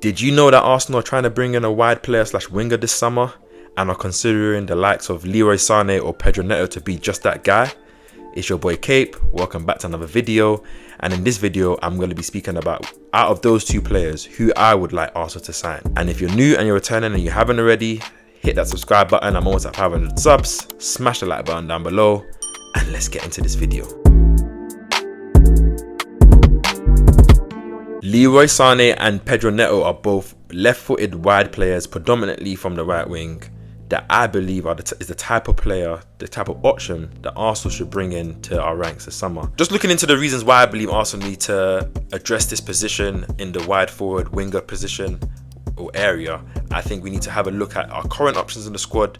Did you know that Arsenal are trying to bring in a wide player / winger this summer and are considering the likes of Leroy Sané or Pedro Neto to be just that guy? It's your boy Kape. Welcome back to another video, and in this video I'm going to be speaking about, out of those two players, who I would like Arsenal to sign. And if you're new and you're returning and you haven't already, hit that subscribe button. I'm almost at 500 subs. Smash the like button down below and let's get into this video. Leroy Sané and Pedro Neto are both left-footed wide players, predominantly from the right wing, that I believe is the type of player, the type of option that Arsenal should bring in to our ranks this summer. Just looking into the reasons why I believe Arsenal need to address this position in the wide forward winger position or area, I think we need to have a look at our current options in the squad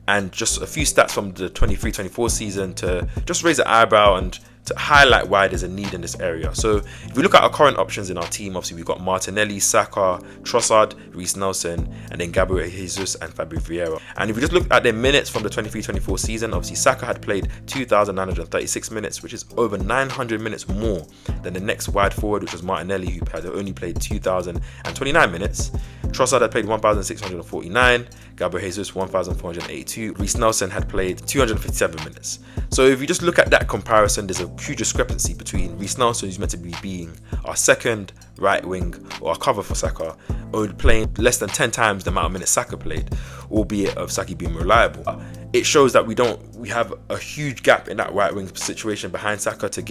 and just a few stats from the 23-24 season to just raise an eyebrow and to highlight why there's a need in this area. So if we look at our current options in our team, obviously we've got Martinelli, Saka, Trossard, Reece Nelson, and then Gabriel Jesus and Fabio Vieira. And if we just look at their minutes from the 23-24 season, obviously Saka had played 2,936 minutes, which is over 900 minutes more than the next wide forward, which was Martinelli, who had only played 2,029 minutes. Trossard had played 1,649, Gabriel Jesus 1,482, Reece Nelson had played 257 minutes. So if you just look at that comparison, there's a huge discrepancy between Reece Nelson, who's meant to be being our second right wing or our cover for Saka, only playing less than 10 times the amount of minutes Saka played, albeit of Saka being reliable. It shows that we have a huge gap in that right wing situation behind Saka to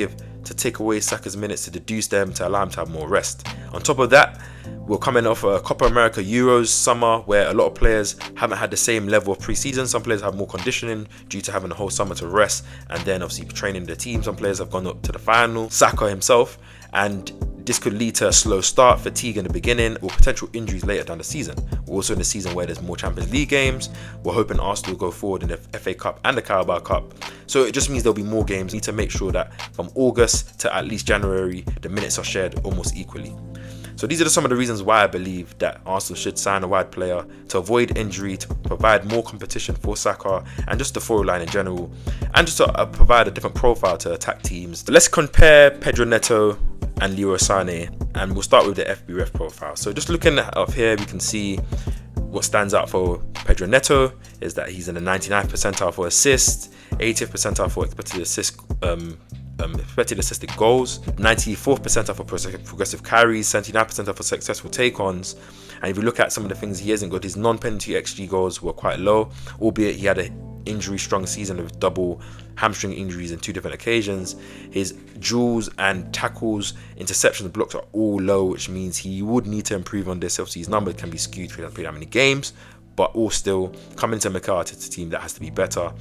take away Saka's minutes, to deduce them, to allow him to have more rest. On top of that, we're coming off a Copa America Euros summer where a lot of players haven't had the same level of pre-season. Some players have more conditioning due to having the whole summer to rest and then obviously training the team. Some players have gone up to the final, Saka himself, and this could lead to a slow start, fatigue in the beginning, or potential injuries later down the season. We're also in a season where there's more Champions League games. We're hoping Arsenal will go forward in the FA Cup and the Carabao Cup. So it just means there'll be more games. We need to make sure that from August to at least January, the minutes are shared almost equally. So these are some of the reasons why I believe that Arsenal should sign a wide player to avoid injury, to provide more competition for Saka and just the forward line in general, and just to provide a different profile to attack teams. So let's compare Pedro Neto and Leroy Sané, and we'll start with the FBref profile. So just looking up here, we can see what stands out for Pedro Neto is that he's in the 99th percentile for assists, 80th percentile for expected assisted goals, 94th percentile for progressive carries, 79th percentile for successful take-ons. And if you look at some of the things he hasn't got, his non-penalty XG goals were quite low, albeit he had an injury-strong season with double hamstring injuries in 2 different occasions. His duels and tackles, interceptions, blocks are all low, which means he would need to improve on this. Obviously, his numbers can be skewed because he hasn't played that many games, but all still, coming to Mikel Arteta's team, that has to be better.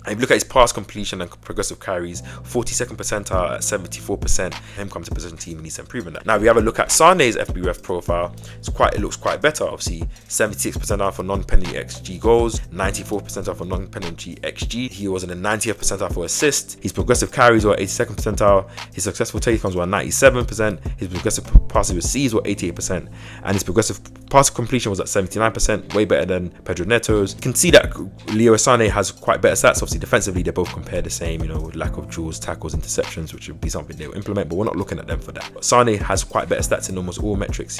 And if you look at his pass completion and progressive carries, 42nd percentile at 74%. Him come to position team, he needs to improve on that. Now we have a look at Sané's FBref profile. It looks quite better. Obviously, 76th percentile for non-penalty XG goals, 94th percentile for non-penalty XG. He was in the 90th percentile for assists. His progressive carries were 82nd percentile. His successful take-ons were 97%. His progressive passes received were 88%, and his progressive pass completion was at 79%, way better than Pedro Neto's. You can see that Leroy Sané has quite better stats. Obviously, defensively, they both compare the same, with lack of duels, tackles, interceptions, which would be something they will implement, but we're not looking at them for that. But Sané has quite better stats in almost all metrics.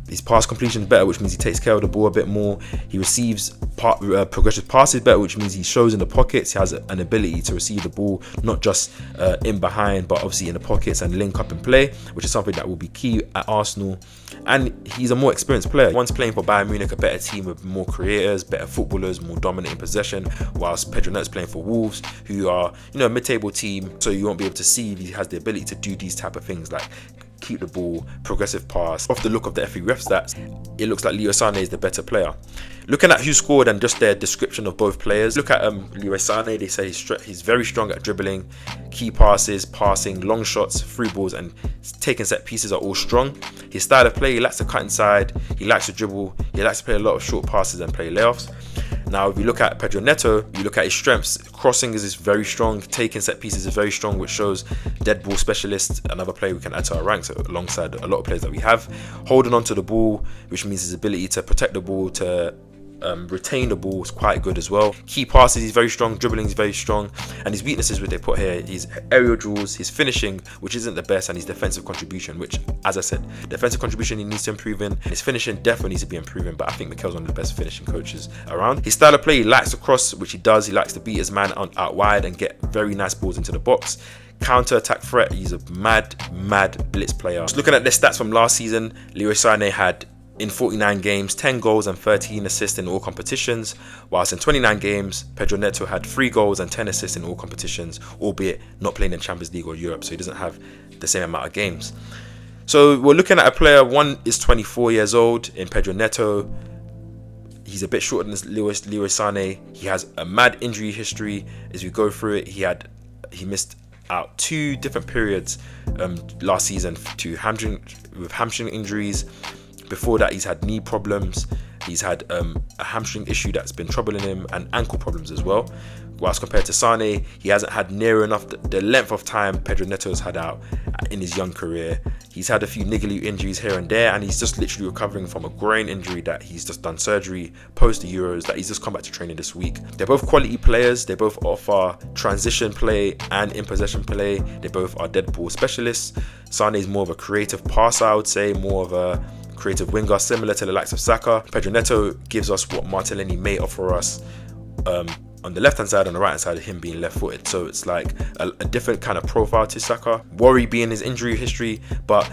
His pass completion is better, which means he takes care of the ball a bit more. He receives progressive passes better, which means he shows in the pockets. He has an ability to receive the ball, not just in behind, but obviously in the pockets and link up and play, which is something that will be key at Arsenal. And he's a more experienced player. Once playing for Bayern Munich, a better team with more creators, better footballers, more dominant in possession, whilst Pedro Neto is playing for Wolves, who are a mid-table team, so you won't be able to see if he has the ability to do these type of things like keep the ball, progressive pass. Off the look of the FBref stats, it looks like Leroy Sané is the better player. Looking at who scored and just their description of both players, look at Leroy Sané. They say he's very strong at dribbling, key passes, passing, long shots, through balls, and taking set pieces are all strong. His style of play, he likes to cut inside, he likes to dribble, he likes to play a lot of short passes and play layoffs. Now, if you look at Pedro Neto, you look at his strengths. Crossing is very strong. Taking set pieces is very strong, which shows dead ball specialist, another player we can add to our ranks alongside a lot of players that we have. Holding on to the ball, which means his ability to protect the ball, to retain the ball is quite good as well. Key passes, he's very strong. Dribbling is very strong. And his weaknesses, which they put here, his aerial duels, his finishing, which isn't the best, and his defensive contribution, which, as I said, defensive contribution he needs to improve in. His finishing definitely needs to be improving, but I think Mikel's one of the best finishing coaches around. His style of play, he likes to cross, which he does. He likes to beat his man out wide and get very nice balls into the box. Counter-attack threat, he's a mad blitz player. Just looking at the stats from last season, Leroy Sané had, in 49 games, 10 goals and 13 assists in all competitions, whilst in 29 games, Pedro Neto had 3 goals and 10 assists in all competitions, albeit not playing in Champions League or Europe, so he doesn't have the same amount of games. So we're looking at a player, one is 24 years old in Pedro Neto. He's a bit shorter than Leroy Sané. He has a mad injury history. As we go through it, he missed out 2 different periods last season with hamstring injuries. Before that, he's had knee problems. He's had a hamstring issue that's been troubling him, and ankle problems as well. Whilst compared to Sané, he hasn't had near enough the length of time Pedro Neto has had out in his young career. He's had a few niggly injuries here and there, and he's just literally recovering from a groin injury that he's just done surgery post the Euros, that he's just come back to training this week. They're both quality players. They both offer transition play and in possession play. They both are dead ball specialists. Sané is more of a creative passer, I would say, more of a creative winger, similar to the likes of Saka. Pedro Neto gives us what Martinelli may offer us on the left hand side, on the right hand side of him being left footed. So it's like a different kind of profile to Saka. Worry being his injury history, but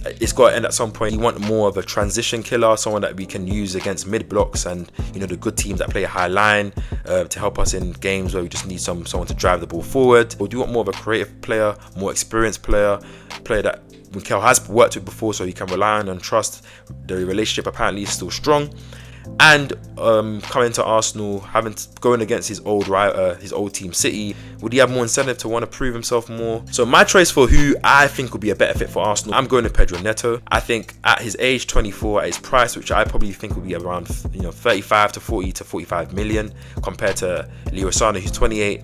it's got to end at some point. You want more of a transition killer, someone that we can use against mid blocks and, you know, the good teams that play a high line to help us in games where we just need someone to drive the ball forward. Or do you want more of a creative player, more experienced player that Mikel has worked with before, so he can rely on and trust? The relationship apparently is still strong. And coming to Arsenal, going against his old team City, would he have more incentive to want to prove himself more? So my choice for who I think would be a better fit for Arsenal, I'm going to Pedro Neto. I think at his age, 24, at his price, which I probably think would be around 35 to 40 to 45 million, compared to Leroy Sané, who's 28.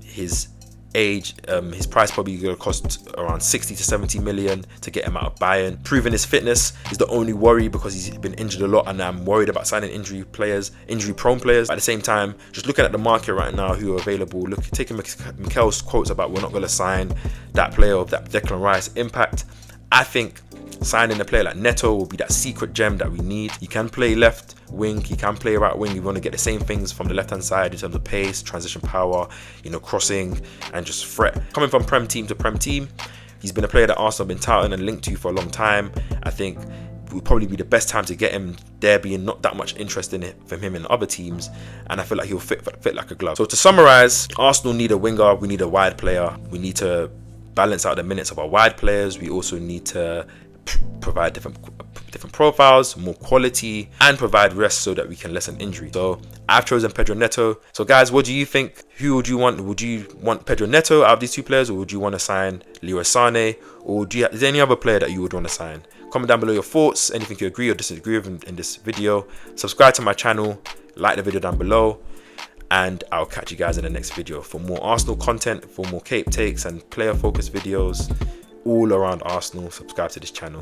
His age, his price probably going to cost around 60 to 70 million to get him out of Bayern. Proving his fitness is the only worry, because he's been injured a lot, and I'm worried about signing injury prone players. At the same time, just looking at the market right now who are available, taking Mikel's quotes about we're not going to sign that player of that Declan Rice impact, I think signing a player like Neto will be that secret gem that we need. He can play left wing, he can play right wing. You want to get the same things from the left hand side in terms of pace, transition power, crossing, and just threat. Coming from Prem team to Prem team, he's been a player that Arsenal have been touting and linked to for a long time. I think it would probably be the best time to get him, there being not that much interest in it from him in other teams, and I feel like he'll fit like a glove. So to summarize, Arsenal need a winger, we need a wide player, we need to balance out the minutes of our wide players, we also need to provide different profiles, more quality, and provide rest so that we can lessen injury. So I've chosen Pedro Neto. So guys, what do you think? Who would you want? Would you want Pedro Neto out of these two players, or would you want to sign Leroy Sané, or is there any other player that you would want to sign? Comment down below your thoughts, anything you agree or disagree with in this video. Subscribe to my channel, like the video down below, and I'll catch you guys in the next video for more Arsenal content, for more Kape takes and player focused videos all around Arsenal. Subscribe to this channel.